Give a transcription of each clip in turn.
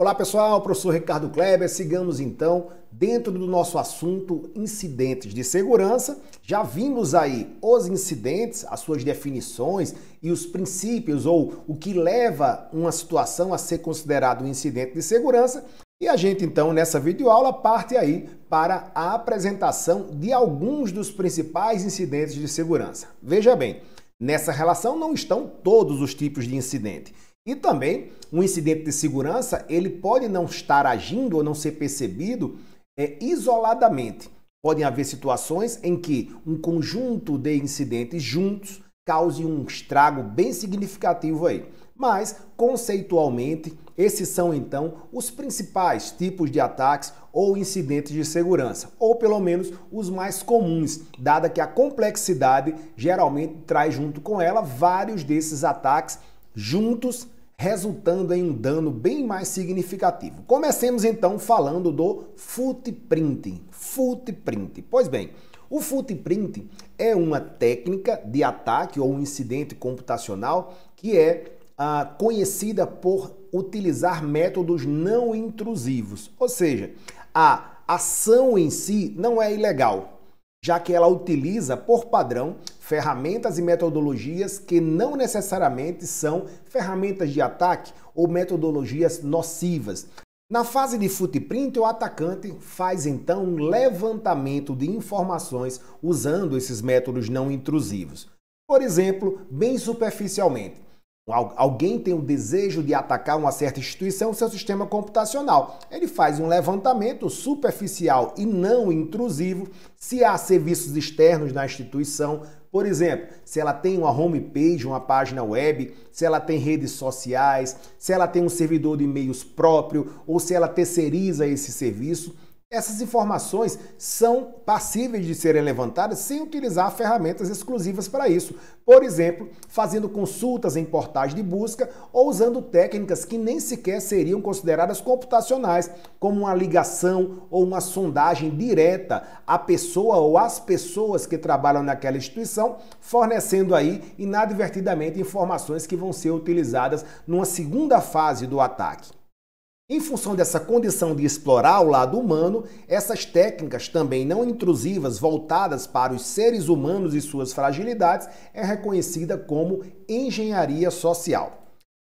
Olá pessoal, professor Ricardo Kleber, sigamos então dentro do nosso assunto incidentes de segurança. Já vimos aí os incidentes, as suas definições e os princípios ou o que leva uma situação a ser considerado um incidente de segurança. E a gente então nessa videoaula parte aí para a apresentação de alguns dos principais incidentes de segurança. Veja bem, nessa relação não estão todos os tipos de incidente. E também, um incidente de segurança, ele pode não estar agindo ou não ser percebido isoladamente. Podem haver situações em que um conjunto de incidentes juntos cause um estrago bem significativo aí. Mas, conceitualmente, esses são então os principais tipos de ataques ou incidentes de segurança, ou pelo menos os mais comuns, dada que a complexidade geralmente traz junto com ela vários desses ataques juntos, resultando em um dano bem mais significativo. Comecemos então falando do footprint. Pois bem, o footprint é uma técnica de ataque ou um incidente computacional que é conhecida por utilizar métodos não intrusivos, ou seja, a ação em si não é ilegal, já que ela utiliza, por padrão, ferramentas e metodologias que não necessariamente são ferramentas de ataque ou metodologias nocivas. Na fase de footprint, o atacante faz então um levantamento de informações usando esses métodos não intrusivos. Por exemplo, bem superficialmente, alguém tem o desejo de atacar uma certa instituição, seu sistema computacional. Ele faz um levantamento superficial e não intrusivo se há serviços externos na instituição. Por exemplo, se ela tem uma homepage, uma página web, se ela tem redes sociais, se ela tem um servidor de e-mails próprio ou se ela terceiriza esse serviço. Essas informações são passíveis de serem levantadas sem utilizar ferramentas exclusivas para isso. Por exemplo, fazendo consultas em portais de busca ou usando técnicas que nem sequer seriam consideradas computacionais, como uma ligação ou uma sondagem direta à pessoa ou às pessoas que trabalham naquela instituição, fornecendo aí inadvertidamente informações que vão ser utilizadas numa segunda fase do ataque. Em função dessa condição de explorar o lado humano, essas técnicas também não intrusivas voltadas para os seres humanos e suas fragilidades é reconhecida como engenharia social.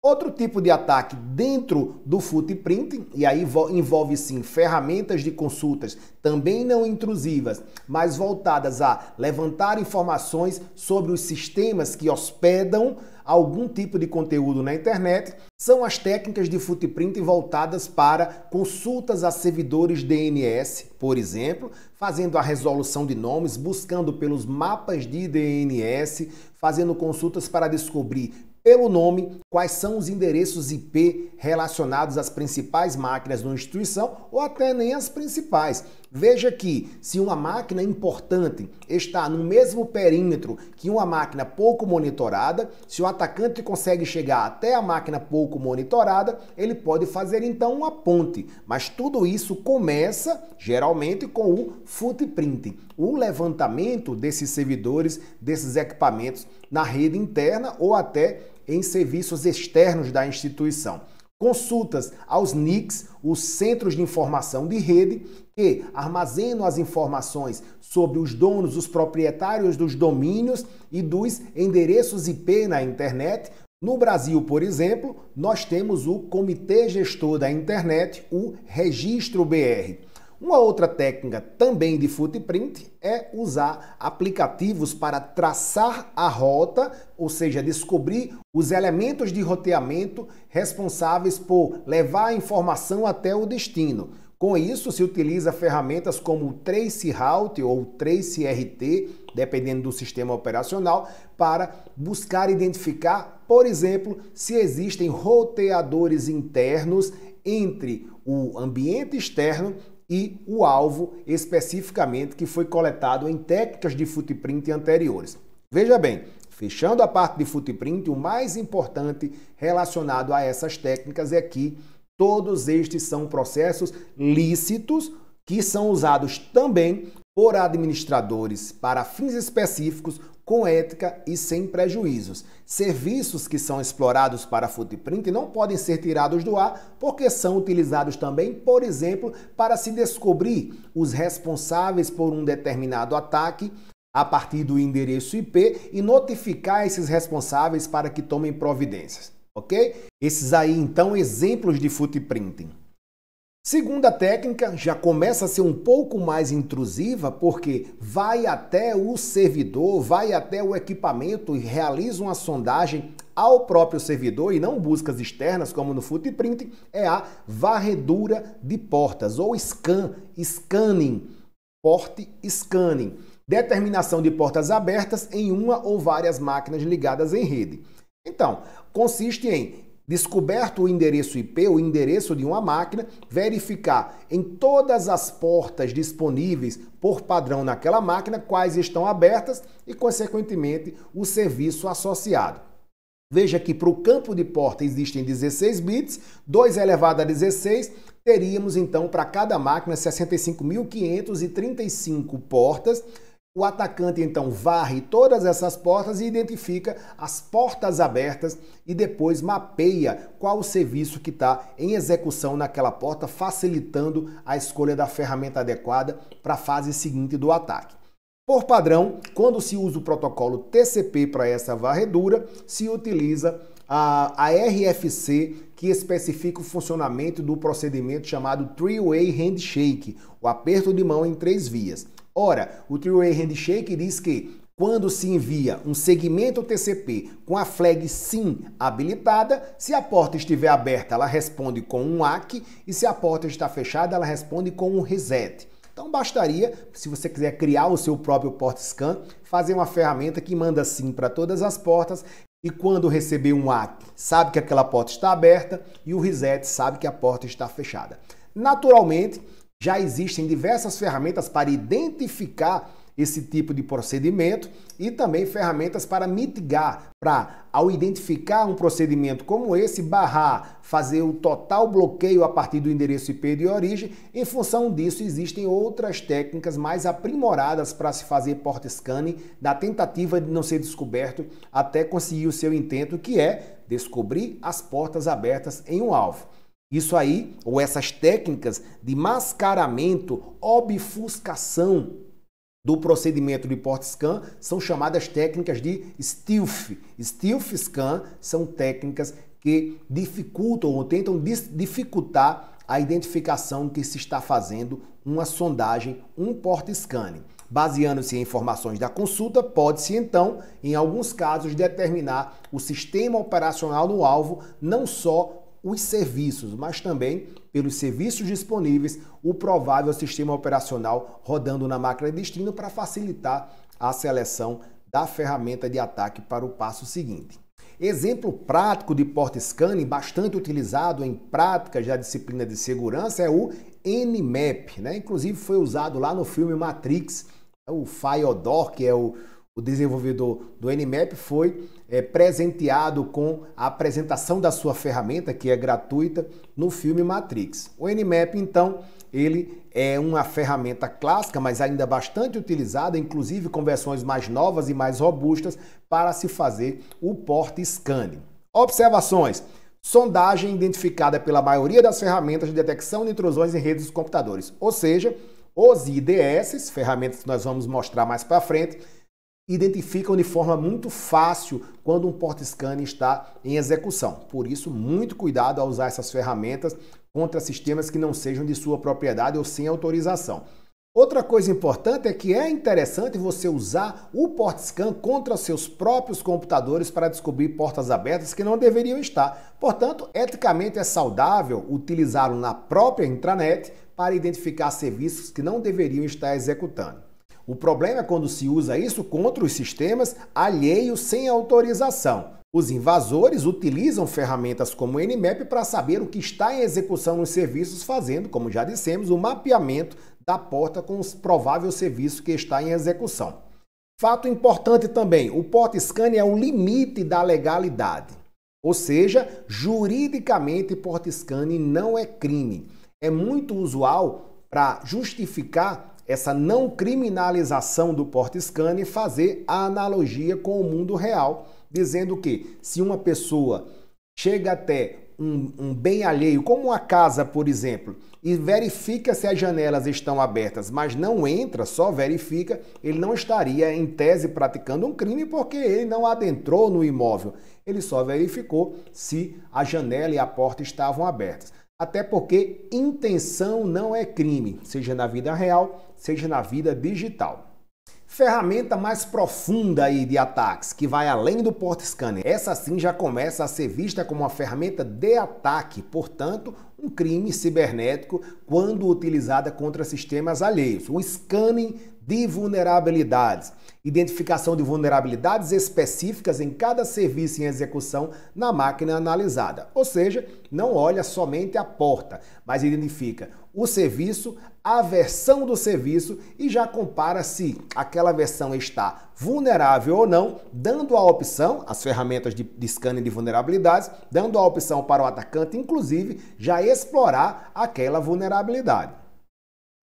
Outro tipo de ataque dentro do footprint, e aí envolve sim ferramentas de consultas também não intrusivas, mas voltadas a levantar informações sobre os sistemas que hospedam algum tipo de conteúdo na internet, são as técnicas de footprint voltadas para consultas a servidores DNS, por exemplo, fazendo a resolução de nomes, buscando pelos mapas de DNS, fazendo consultas para descobrir pelo nome quais são os endereços IP relacionados às principais máquinas de uma instituição ou até nem as principais. Veja que se uma máquina importante está no mesmo perímetro que uma máquina pouco monitorada, se o atacante consegue chegar até a máquina pouco monitorada, ele pode fazer então uma ponte. Mas tudo isso começa geralmente com o footprint, o levantamento desses servidores, desses equipamentos na rede interna ou até em serviços externos da instituição. Consultas aos NICs, os Centros de Informação de Rede, que armazenam as informações sobre os donos, os proprietários dos domínios e dos endereços IP na internet. No Brasil, por exemplo, nós temos o Comitê Gestor da Internet, o Registro BR. Uma outra técnica também de footprint é usar aplicativos para traçar a rota, ou seja, descobrir os elementos de roteamento responsáveis por levar a informação até o destino. Com isso, se utiliza ferramentas como o Traceroute ou TraceRT, dependendo do sistema operacional, para buscar identificar, por exemplo, se existem roteadores internos entre o ambiente externo e o alvo especificamente que foi coletado em técnicas de footprint anteriores. Veja bem, fechando a parte de footprint, o mais importante relacionado a essas técnicas é que todos estes são processos lícitos que são usados também por administradores para fins específicos, com ética e sem prejuízos. Serviços que são explorados para footprint não podem ser tirados do ar porque são utilizados também, por exemplo, para se descobrir os responsáveis por um determinado ataque a partir do endereço IP e notificar esses responsáveis para que tomem providências, ok? Esses aí, então, exemplos de footprinting. Segunda técnica já começa a ser um pouco mais intrusiva porque vai até o servidor, vai até o equipamento e realiza uma sondagem ao próprio servidor e não buscas externas como no footprint, é a varredura de portas ou scanning, port scanning, determinação de portas abertas em uma ou várias máquinas ligadas em rede. Então, consiste em descoberto o endereço IP, o endereço de uma máquina, verificar em todas as portas disponíveis por padrão naquela máquina quais estão abertas e, consequentemente, o serviço associado. Veja que para o campo de porta existem 16 bits, 2 elevado a 16, teríamos então para cada máquina 65.535 portas. O atacante, então, varre todas essas portas e identifica as portas abertas e depois mapeia qual o serviço que está em execução naquela porta, facilitando a escolha da ferramenta adequada para a fase seguinte do ataque. Por padrão, quando se usa o protocolo TCP para essa varredura, se utiliza a RFC, que especifica o funcionamento do procedimento chamado Three-Way Handshake, o aperto de mão em 3 vias. Ora, o Three-Way Handshake diz que quando se envia um segmento TCP com a flag SYN habilitada, se a porta estiver aberta, ela responde com um ACK e se a porta está fechada, ela responde com um reset. Então bastaria, se você quiser criar o seu próprio port scan, fazer uma ferramenta que manda SYN para todas as portas e quando receber um ACK, sabe que aquela porta está aberta e o reset sabe que a porta está fechada. Naturalmente, já existem diversas ferramentas para identificar esse tipo de procedimento e também ferramentas para mitigar, para, ao identificar um procedimento como esse, barrar, fazer o total bloqueio a partir do endereço IP de origem. Em função disso, existem outras técnicas mais aprimoradas para se fazer port scanning, da tentativa de não ser descoberto até conseguir o seu intento, que é descobrir as portas abertas em um alvo. Isso aí, ou essas técnicas de mascaramento, obfuscação do procedimento de port scan são chamadas técnicas de stealth. Stealth scan são técnicas que dificultam ou tentam dificultar a identificação que se está fazendo uma sondagem, um port scanning. Baseando-se em informações da consulta, pode-se então, em alguns casos, determinar o sistema operacional no alvo, não só os serviços, mas também pelos serviços disponíveis, o provável sistema operacional rodando na máquina de destino para facilitar a seleção da ferramenta de ataque para o passo seguinte. Exemplo prático de port scanning bastante utilizado em práticas da disciplina de segurança é o Nmap, né? Inclusive foi usado lá no filme Matrix. O Fyodor, que é o desenvolvedor do Nmap, foi presenteado com a apresentação da sua ferramenta, que é gratuita, no filme Matrix. O Nmap, então, ele é uma ferramenta clássica, mas ainda bastante utilizada, inclusive com versões mais novas e mais robustas, para se fazer o port scanning. Observações. Sondagem identificada pela maioria das ferramentas de detecção de intrusões em redes dos computadores, ou seja, os IDS, ferramentas que nós vamos mostrar mais para frente, identificam de forma muito fácil quando um port scanning está em execução. Por isso, muito cuidado ao usar essas ferramentas contra sistemas que não sejam de sua propriedade ou sem autorização. Outra coisa importante é que é interessante você usar o port scan contra seus próprios computadores para descobrir portas abertas que não deveriam estar. Portanto, eticamente é saudável utilizá-lo na própria intranet para identificar serviços que não deveriam estar executando. O problema é quando se usa isso contra os sistemas alheios sem autorização. Os invasores utilizam ferramentas como o Nmap para saber o que está em execução nos serviços, fazendo, como já dissemos, o mapeamento da porta com os prováveis serviços que está em execução. Fato importante também, o port scanning é o limite da legalidade. Ou seja, juridicamente, port scanning não é crime. É muito usual para justificar essa não criminalização do porte scan e fazer a analogia com o mundo real, dizendo que se uma pessoa chega até um bem alheio, como uma casa, por exemplo, e verifica se as janelas estão abertas, mas não entra, só verifica, ele não estaria, em tese, praticando um crime porque ele não adentrou no imóvel. Ele só verificou se a janela e a porta estavam abertas. Até porque intenção não é crime, seja na vida real, seja na vida digital. Ferramenta mais profunda aí de ataques, que vai além do porte scanner. Essa sim já começa a ser vista como uma ferramenta de ataque, portanto, um crime cibernético quando utilizada contra sistemas alheios. O scanning de vulnerabilidades. Identificação de vulnerabilidades específicas em cada serviço em execução na máquina analisada. Ou seja, não olha somente a porta, mas identifica o serviço, a versão do serviço e já compara se aquela versão está vulnerável ou não, dando a opção, as ferramentas de scanning de vulnerabilidades, dando a opção para o atacante, inclusive, já explorar aquela vulnerabilidade.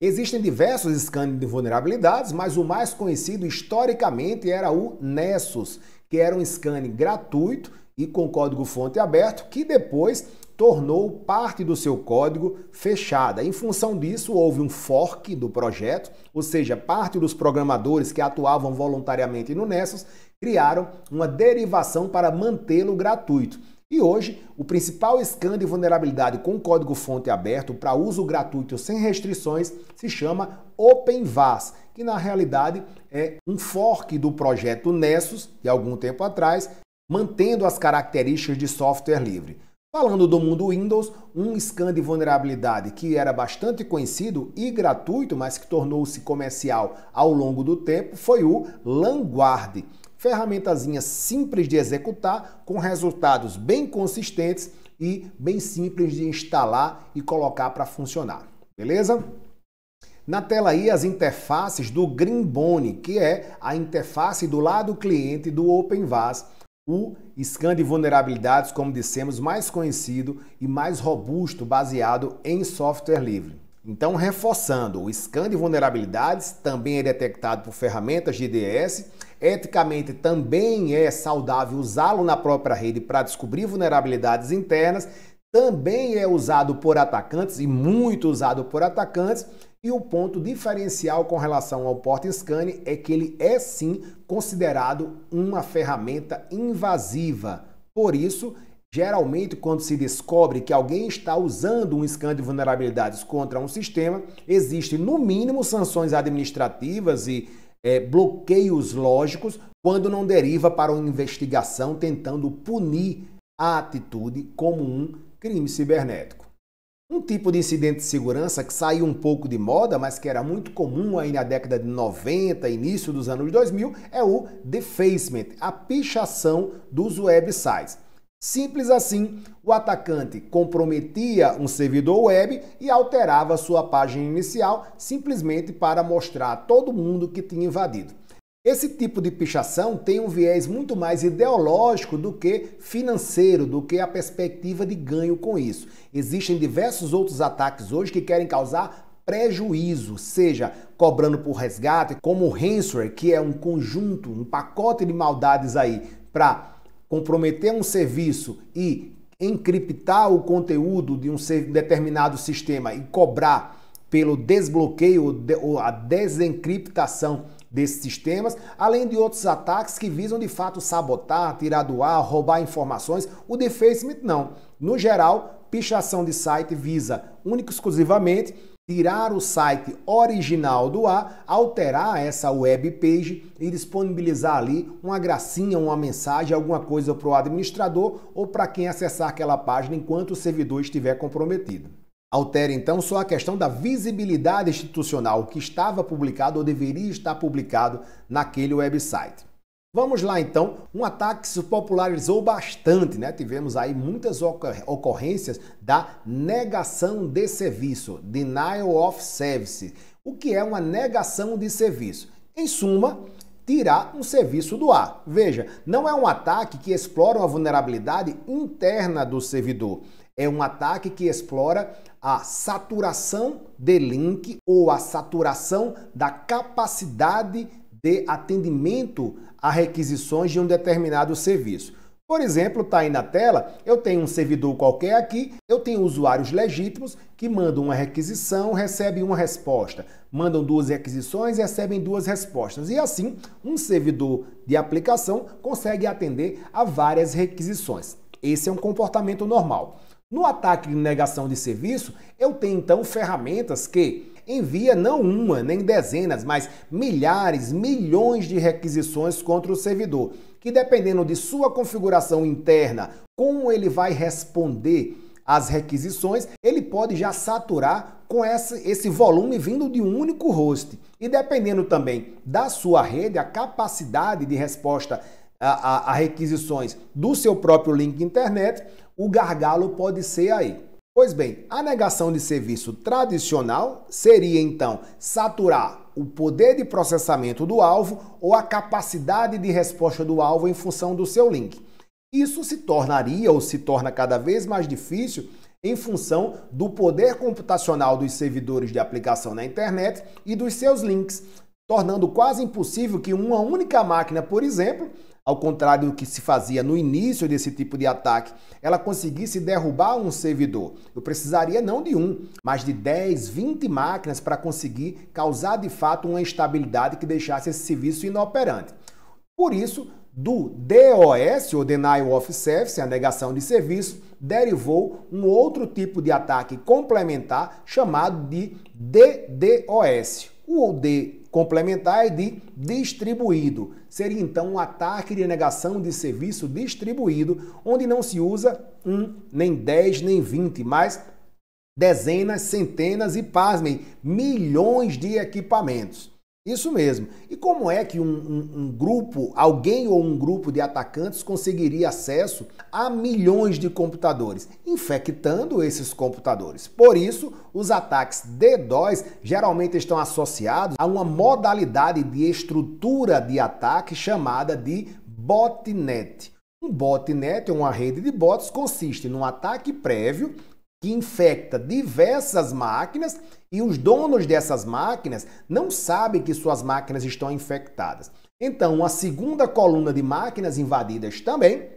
Existem diversos scanners de vulnerabilidades, mas o mais conhecido historicamente era o Nessus, que era um scanner gratuito e com código-fonte aberto, que depois tornou parte do seu código fechada. Em função disso, houve um fork do projeto, ou seja, parte dos programadores que atuavam voluntariamente no Nessus criaram uma derivação para mantê-lo gratuito. E hoje, o principal scan de vulnerabilidade com código-fonte aberto para uso gratuito sem restrições se chama OpenVAS, que na realidade é um fork do projeto Nessus, de algum tempo atrás, mantendo as características de software livre. Falando do mundo Windows, um scan de vulnerabilidade que era bastante conhecido e gratuito, mas que tornou-se comercial ao longo do tempo, foi o LanGuard. Ferramentazinha simples de executar, com resultados bem consistentes e bem simples de instalar e colocar para funcionar. Beleza? Na tela aí as interfaces do Greenbone, que é a interface do lado cliente do OpenVAS, o scan de vulnerabilidades, como dissemos, mais conhecido e mais robusto, baseado em software livre. Então, reforçando, o scan de vulnerabilidades também é detectado por ferramentas de IDS. Eticamente, também é saudável usá-lo na própria rede para descobrir vulnerabilidades internas. Também é usado por atacantes e muito usado por atacantes. E o ponto diferencial com relação ao porte scanning é que ele é sim considerado uma ferramenta invasiva. Por isso, geralmente, quando se descobre que alguém está usando um scan de vulnerabilidades contra um sistema, existem no mínimo sanções administrativas e bloqueios lógicos quando não deriva para uma investigação tentando punir a atitude como um crime cibernético. Um tipo de incidente de segurança que saiu um pouco de moda, mas que era muito comum aí na década de 90, início dos anos 2000, é o defacement, a pichação dos websites. Simples assim, o atacante comprometia um servidor web e alterava sua página inicial simplesmente para mostrar a todo mundo que tinha invadido. Esse tipo de pichação tem um viés muito mais ideológico do que financeiro, do que a perspectiva de ganho com isso. Existem diversos outros ataques hoje que querem causar prejuízo, seja cobrando por resgate, como o ransomware, que é um conjunto, um pacote de maldades aí para comprometer um serviço e encriptar o conteúdo de um determinado sistema e cobrar pelo desbloqueio ou a desencriptação desses sistemas, além de outros ataques que visam de fato sabotar, tirar do ar, roubar informações. O defacement não. No geral, pichação de site visa única e exclusivamente tirar o site original do ar, alterar essa web page e disponibilizar ali uma gracinha, uma mensagem, alguma coisa para o administrador ou para quem acessar aquela página enquanto o servidor estiver comprometido. Altera então só a questão da visibilidade institucional, que estava publicado ou deveria estar publicado naquele website. Vamos lá então, um ataque que se popularizou bastante, né? Tivemos aí muitas ocorrências da negação de serviço, denial of service. O que é uma negação de serviço? Em suma, tirar um serviço do ar. Veja, não é um ataque que explora uma vulnerabilidade interna do servidor. É um ataque que explora a saturação de link ou a saturação da capacidade de atendimento a requisições de um determinado serviço. Por exemplo, está aí na tela, eu tenho um servidor qualquer aqui, eu tenho usuários legítimos que mandam uma requisição, recebem uma resposta. Mandam duas requisições e recebem duas respostas. E assim, um servidor de aplicação consegue atender a várias requisições. Esse é um comportamento normal. No ataque de negação de serviço, eu tenho então ferramentas que envia não uma, nem dezenas, mas milhares, milhões de requisições contra o servidor, que dependendo de sua configuração interna, como ele vai responder às requisições, ele pode já saturar com esse volume vindo de um único host. E dependendo também da sua rede, a capacidade de resposta a requisições do seu próprio link internet, o gargalo pode ser aí. Pois bem, a negação de serviço tradicional seria então saturar o poder de processamento do alvo ou a capacidade de resposta do alvo em função do seu link. Isso se tornaria ou se torna cada vez mais difícil em função do poder computacional dos servidores de aplicação na internet e dos seus links, tornando quase impossível que uma única máquina, por exemplo, ao contrário do que se fazia no início desse tipo de ataque, ela conseguisse derrubar um servidor. Eu precisaria não de um, mas de 10, 20 máquinas para conseguir causar de fato uma instabilidade que deixasse esse serviço inoperante. Por isso, do DOS, ou Denial of Service, a negação de serviço, derivou um outro tipo de ataque complementar chamado de DDoS. O D complementar é de distribuído. Seria então um ataque de negação de serviço distribuído, onde não se usa um, nem 10, nem 20, mas dezenas, centenas e, pasmem, milhões de equipamentos. Isso mesmo. E como é que um grupo, alguém ou um grupo de atacantes conseguiria acesso a milhões de computadores? Infectando esses computadores. Por isso, os ataques DDoS geralmente estão associados a uma modalidade de estrutura de ataque chamada de botnet. Um botnet, uma rede de bots, consiste num ataque prévio que infecta diversas máquinas e os donos dessas máquinas não sabem que suas máquinas estão infectadas. Então, uma segunda coluna de máquinas invadidas também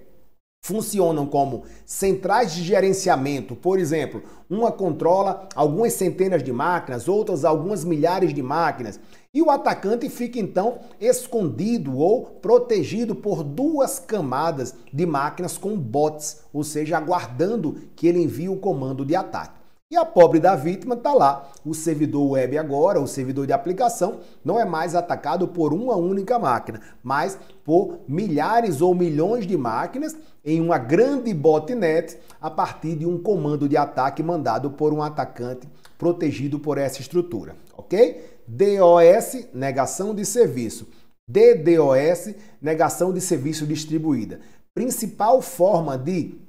funcionam como centrais de gerenciamento. Por exemplo, uma controla algumas centenas de máquinas, outras algumas milhares de máquinas. E o atacante fica então escondido ou protegido por duas camadas de máquinas com bots, ou seja, aguardando que ele envie o comando de ataque. E a pobre da vítima está lá. O servidor web agora, o servidor de aplicação, não é mais atacado por uma única máquina, mas por milhares ou milhões de máquinas em uma grande botnet a partir de um comando de ataque mandado por um atacante protegido por essa estrutura, ok? DOS, negação de serviço. DDoS, negação de serviço distribuída. Principal forma de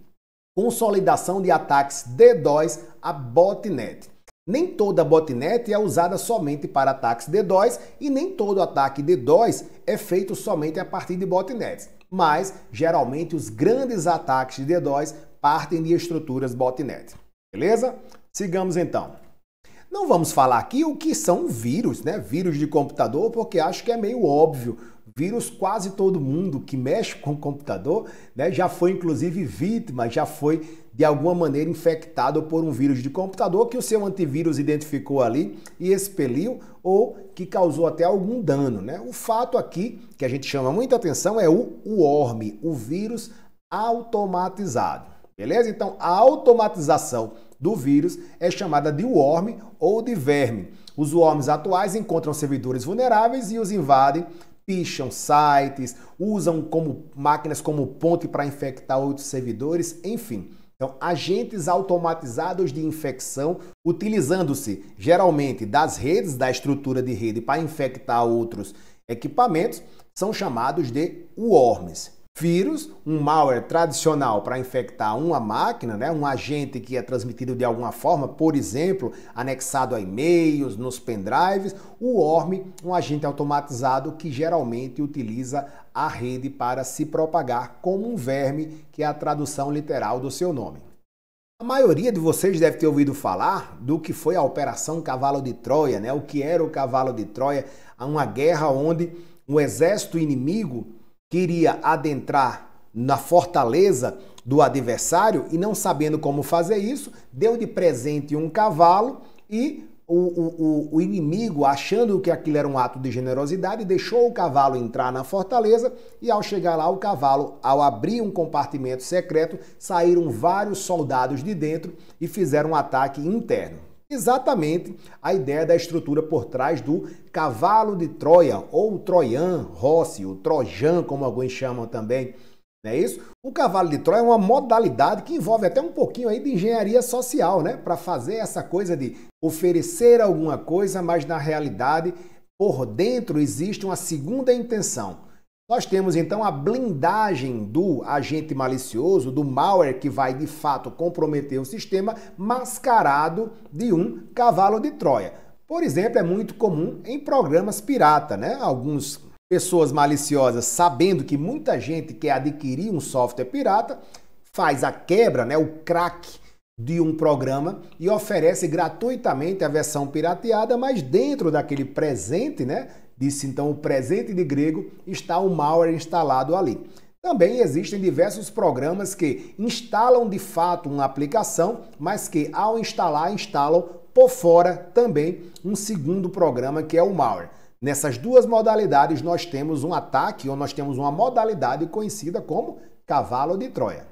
consolidação de ataques DDoS a botnet. Nem toda botnet é usada somente para ataques DDoS e nem todo ataque DDoS é feito somente a partir de botnets. Mas, geralmente, os grandes ataques de DDoS partem de estruturas botnet. Beleza? Sigamos então. Não vamos falar aqui o que são vírus, né? Vírus de computador, porque acho que é meio óbvio. Vírus, quase todo mundo que mexe com o computador, né, já foi inclusive vítima, já foi de alguma maneira infectado por um vírus de computador que o seu antivírus identificou ali e expeliu ou que causou até algum dano, né? O fato aqui que a gente chama muita atenção é o worm, o vírus automatizado. Beleza? Então, a automatização do vírus é chamada de worm ou de verme. Os worms atuais encontram servidores vulneráveis e os invadem, picham sites, usam como máquinas como ponte para infectar outros servidores, enfim. Então, agentes automatizados de infecção, utilizando-se geralmente das redes, da estrutura de rede para infectar outros equipamentos, são chamados de worms. Vírus, um malware tradicional para infectar uma máquina, né? Um agente que é transmitido de alguma forma, por exemplo, anexado a e-mails, nos pendrives. O worm, um agente automatizado que geralmente utiliza a rede para se propagar como um verme, que é a tradução literal do seu nome. A A maioria de vocês deve ter ouvido falar do que foi a Operação Cavalo de Troia, né? O que era o Cavalo de Troia, uma guerra onde um exército inimigo queria adentrar na fortaleza do adversário e, não sabendo como fazer isso, deu de presente um cavalo e o inimigo, achando que aquilo era um ato de generosidade, deixou o cavalo entrar na fortaleza e, ao chegar lá, o cavalo, ao abrir um compartimento secreto, saíram vários soldados de dentro e fizeram um ataque interno. Exatamente a ideia da estrutura por trás do Cavalo de Troia, ou Trojan Horse, o Trojan, como alguns chamam também. Não é isso? O cavalo de Troia é uma modalidade que envolve até um pouquinho aí de engenharia social, né? Para fazer essa coisa de oferecer alguma coisa, mas na realidade, por dentro existe uma segunda intenção. Nós temos então a blindagem do agente malicioso, do malware que vai de fato comprometer o sistema, mascarado de um cavalo de Troia. Por exemplo, é muito comum em programas pirata, né? Algumas pessoas maliciosas, sabendo que muita gente quer adquirir um software pirata, faz a quebra, né, o crack de um programa e oferece gratuitamente a versão pirateada, mas dentro daquele presente, né, disse então o presente de grego, está o malware instalado ali. Também existem diversos programas que instalam de fato uma aplicação, mas que ao instalar, instalam por fora também um segundo programa que é o malware. Nessas duas modalidades nós temos um ataque ou nós temos uma modalidade conhecida como Cavalo de Troia.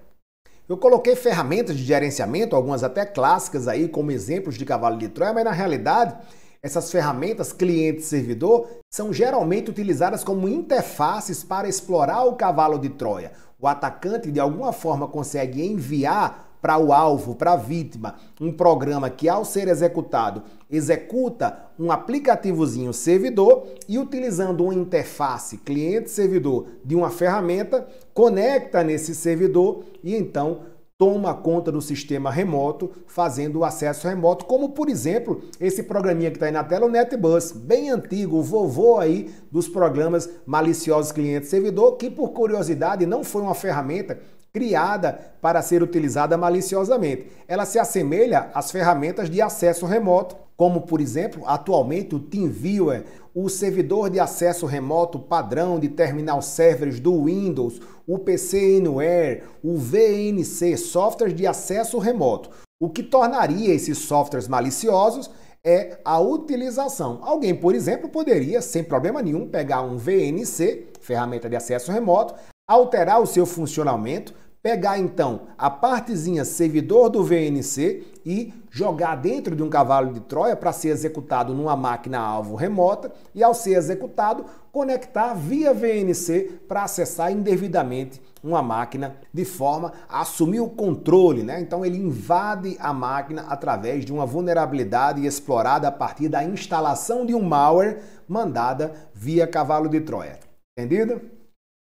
Eu coloquei ferramentas de gerenciamento, algumas até clássicas aí como exemplos de Cavalo de Troia, mas na realidade essas ferramentas cliente-servidor são geralmente utilizadas como interfaces para explorar o Cavalo de Troia. O atacante de alguma forma consegue enviar para o alvo, para a vítima, um programa que, ao ser executado, executa um aplicativozinho servidor e, utilizando uma interface cliente-servidor de uma ferramenta, conecta nesse servidor e então toma conta do sistema remoto, fazendo o acesso remoto, como, por exemplo, esse programinha que está aí na tela, o NetBus, bem antigo, o vovô aí dos programas maliciosos cliente-servidor, que, por curiosidade, não foi uma ferramenta criada para ser utilizada maliciosamente. Ela se assemelha às ferramentas de acesso remoto, como, por exemplo, atualmente o TeamViewer, o servidor de acesso remoto padrão de terminal servers do Windows, o PC Anywhere, o VNC, softwares de acesso remoto. O que tornaria esses softwares maliciosos é a utilização. Alguém, por exemplo, poderia, sem problema nenhum, pegar um VNC, ferramenta de acesso remoto, alterar o seu funcionamento, pegar então a partezinha servidor do VNC e jogar dentro de um cavalo de Troia para ser executado numa máquina-alvo remota e, ao ser executado, conectar via VNC para acessar indevidamente uma máquina de forma a assumir o controle, né? Então ele invade a máquina através de uma vulnerabilidade explorada a partir da instalação de um malware mandada via cavalo de Troia. Entendido?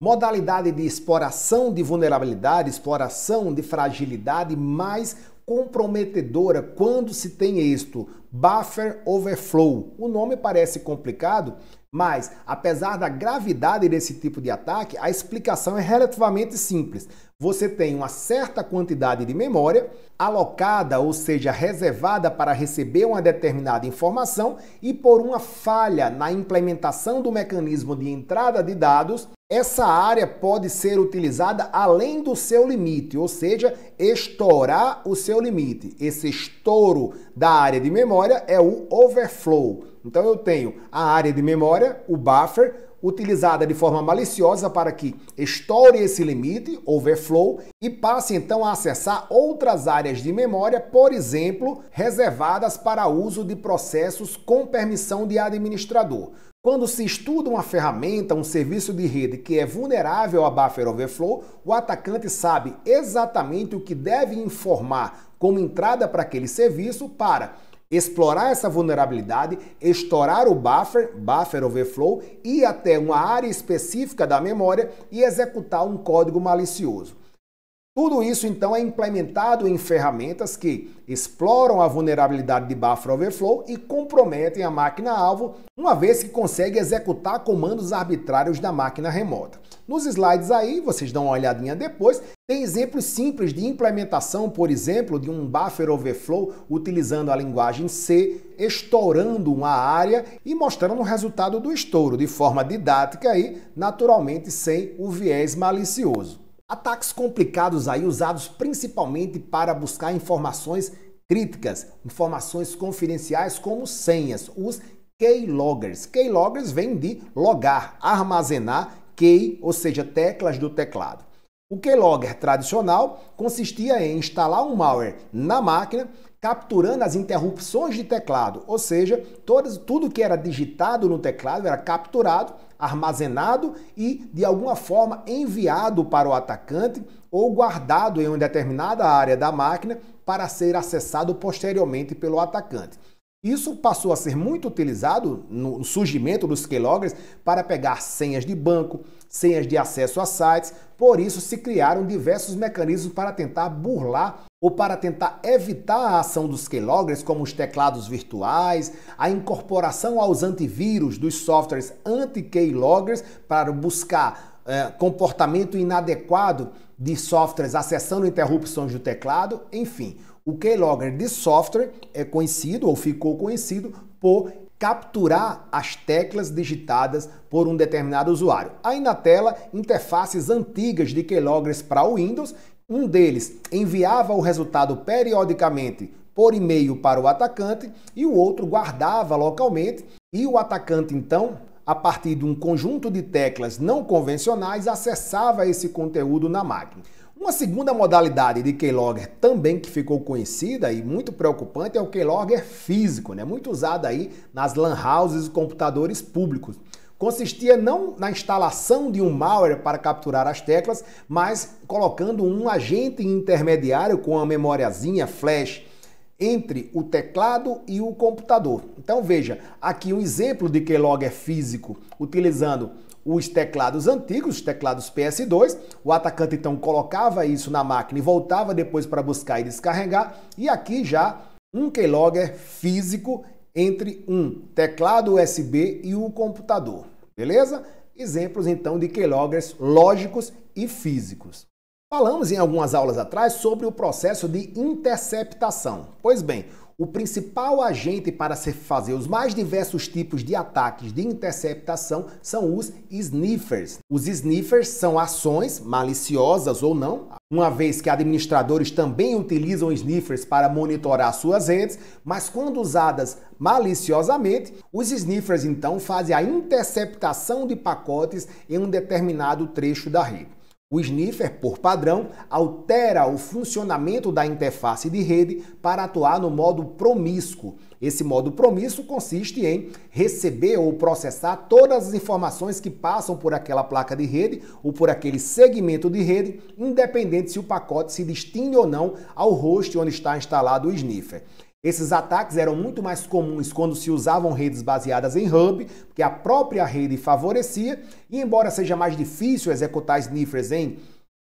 Modalidade de exploração de vulnerabilidade, exploração de fragilidade mais comprometedora quando se tem êxito, Buffer Overflow. O nome parece complicado, mas apesar da gravidade desse tipo de ataque, a explicação é relativamente simples. Você tem uma certa quantidade de memória alocada, ou seja, reservada para receber uma determinada informação e por uma falha na implementação do mecanismo de entrada de dados, essa área pode ser utilizada além do seu limite, ou seja, estourar o seu limite. Esse estouro da área de memória é o overflow. Então eu tenho a área de memória, o buffer, utilizada de forma maliciosa para que estoure esse limite, overflow, e passe então a acessar outras áreas de memória, por exemplo, reservadas para uso de processos com permissão de administrador. Quando se estuda uma ferramenta, um serviço de rede que é vulnerável a buffer overflow, o atacante sabe exatamente o que deve informar como entrada para aquele serviço para explorar essa vulnerabilidade, estourar o buffer overflow, ir até uma área específica da memória e executar um código malicioso. Tudo isso, então, é implementado em ferramentas que exploram a vulnerabilidade de buffer overflow e comprometem a máquina-alvo, uma vez que consegue executar comandos arbitrários da máquina remota. Nos slides aí, vocês dão uma olhadinha depois, tem exemplos simples de implementação, por exemplo, de um buffer overflow utilizando a linguagem C, estourando uma área e mostrando o resultado do estouro, de forma didática aí, naturalmente sem o viés malicioso. Ataques complicados aí usados principalmente para buscar informações críticas, informações confidenciais como senhas, os keyloggers. Keyloggers vem de logar, armazenar key, ou seja, teclas do teclado. O keylogger tradicional consistia em instalar um malware na máquina, capturando as interrupções de teclado, ou seja, tudo que era digitado no teclado era capturado, armazenado e, de alguma forma, enviado para o atacante ou guardado em uma determinada área da máquina para ser acessado posteriormente pelo atacante. Isso passou a ser muito utilizado no surgimento dos keyloggers para pegar senhas de banco, senhas de acesso a sites, por isso se criaram diversos mecanismos para tentar burlar ou para tentar evitar a ação dos keyloggers, como os teclados virtuais, a incorporação aos antivírus dos softwares anti-keyloggers para buscar comportamento inadequado de softwares acessando interrupções do teclado, enfim. O keylogger de software é conhecido ou ficou conhecido por capturar as teclas digitadas por um determinado usuário. Aí na tela, interfaces antigas de keyloggers para o Windows. Um deles enviava o resultado periodicamente por e-mail para o atacante e o outro guardava localmente e o atacante então, a partir de um conjunto de teclas não convencionais, acessava esse conteúdo na máquina. Uma segunda modalidade de keylogger também que ficou conhecida e muito preocupante é o keylogger físico, muito usado aí nas lan houses e computadores públicos. Consistia não na instalação de um malware para capturar as teclas, mas colocando um agente intermediário com uma memoriazinha flash entre o teclado e o computador. Então veja, aqui um exemplo de keylogger físico utilizando os teclados antigos, os teclados PS2, o atacante então colocava isso na máquina e voltava depois para buscar e descarregar, e aqui já um keylogger físico entre um teclado USB e o computador, beleza? Exemplos então de keyloggers lógicos e físicos. Falamos em algumas aulas atrás sobre o processo de interceptação. Pois bem, o principal agente para se fazer os mais diversos tipos de ataques de interceptação são os sniffers. Os sniffers são ações, maliciosas ou não, uma vez que administradores também utilizam sniffers para monitorar suas redes, mas quando usadas maliciosamente, os sniffers então fazem a interceptação de pacotes em um determinado trecho da rede. O sniffer, por padrão, altera o funcionamento da interface de rede para atuar no modo promíscuo. Esse modo promíscuo consiste em receber ou processar todas as informações que passam por aquela placa de rede ou por aquele segmento de rede, independente se o pacote se destine ou não ao host onde está instalado o sniffer. Esses ataques eram muito mais comuns quando se usavam redes baseadas em hub, porque a própria rede favorecia, e embora seja mais difícil executar sniffers em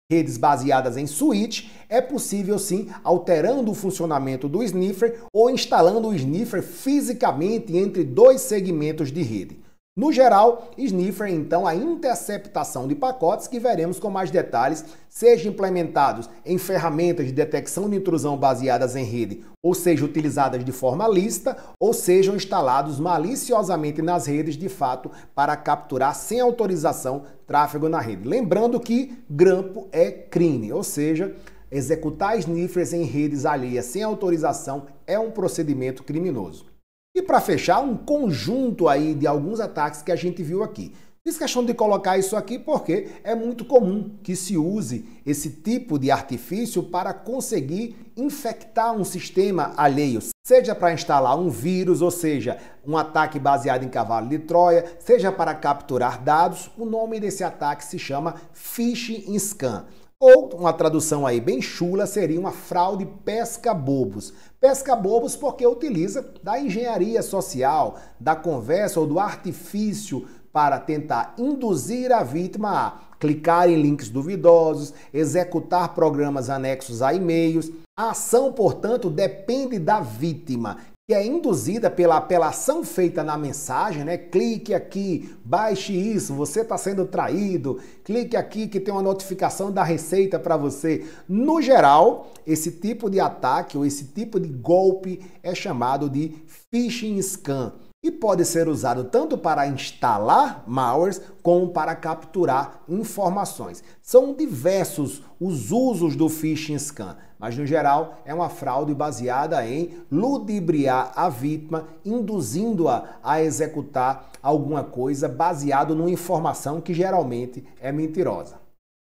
redes baseadas em switch, é possível sim, alterando o funcionamento do sniffer ou instalando o sniffer fisicamente entre dois segmentos de rede. No geral, sniffer é então a interceptação de pacotes que veremos com mais detalhes, seja implementados em ferramentas de detecção de intrusão baseadas em rede, ou seja, utilizadas de forma lícita, ou sejam instalados maliciosamente nas redes de fato para capturar sem autorização tráfego na rede. Lembrando que grampo é crime, ou seja, executar sniffers em redes alheias sem autorização é um procedimento criminoso. E para fechar, um conjunto aí de alguns ataques que a gente viu aqui. Fiz questão de colocar isso aqui porque é muito comum que se use esse tipo de artifício para conseguir infectar um sistema alheio, seja para instalar um vírus, ou seja, um ataque baseado em cavalo de Troia, seja para capturar dados. O nome desse ataque se chama phishing scan. Ou uma tradução aí bem chula seria uma fraude pesca-bobos. Pesca-bobos porque utiliza da engenharia social, da conversa ou do artifício para tentar induzir a vítima a clicar em links duvidosos, executar programas anexos a e-mails. A ação, portanto, depende da vítima, que é induzida pela apelação feita na mensagem, né? Clique aqui, baixe isso, você está sendo traído, clique aqui que tem uma notificação da Receita para você. No geral, esse tipo de ataque ou esse tipo de golpe é chamado de phishing scam e pode ser usado tanto para instalar malwares como para capturar informações. São diversos os usos do phishing scam, mas no geral é uma fraude baseada em ludibriar a vítima, induzindo-a a executar alguma coisa baseado numa informação que geralmente é mentirosa.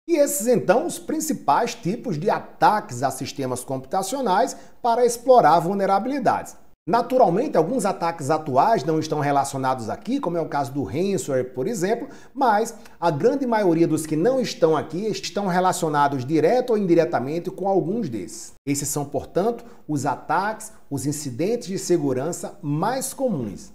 E esses então os principais tipos de ataques a sistemas computacionais para explorar vulnerabilidades. Naturalmente, alguns ataques atuais não estão relacionados aqui, como é o caso do ransomware, por exemplo, mas a grande maioria dos que não estão aqui estão relacionados direto ou indiretamente com alguns desses. Esses são, portanto, os ataques, os incidentes de segurança mais comuns.